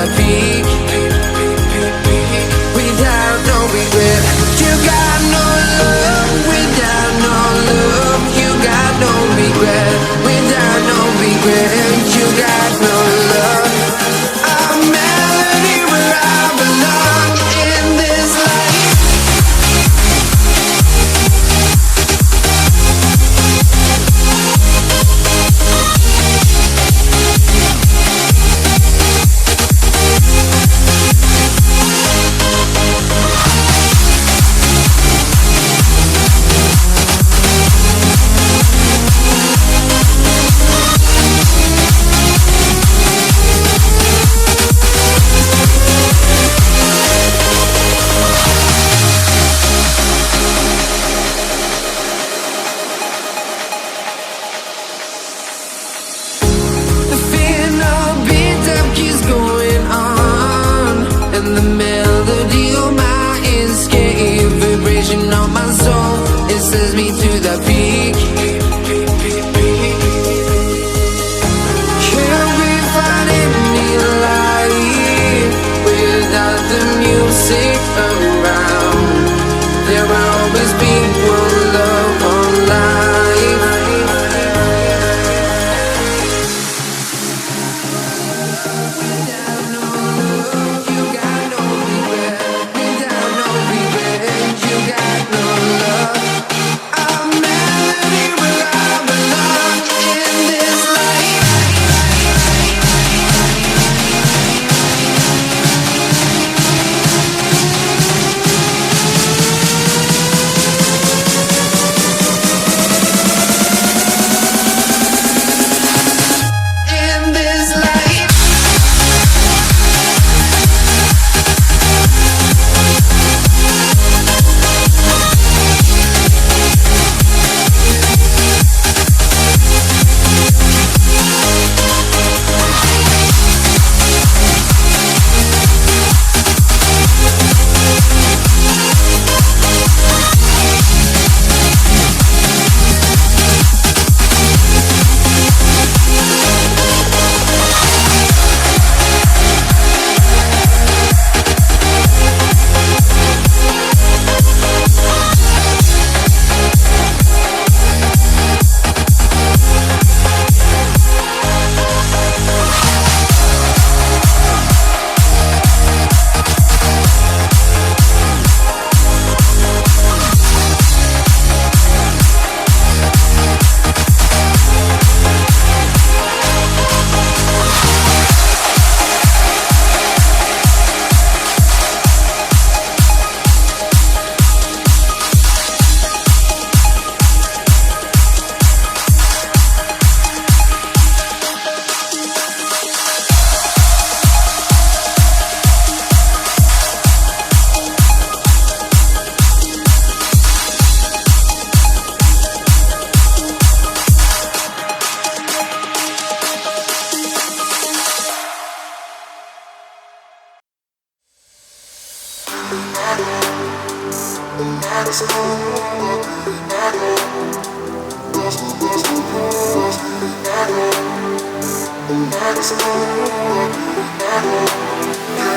the peak without no regret. You got no love without no love. You got no regret without no regret. You got no love. A melody where I belong in this life. On my soul, it sends me to the peak. Can't we find any light without the music around? There will always be one love, one life. Without no love, you got no regret. Without no regret, you got no love. A melody where I belong in this life. In this life. Yeah.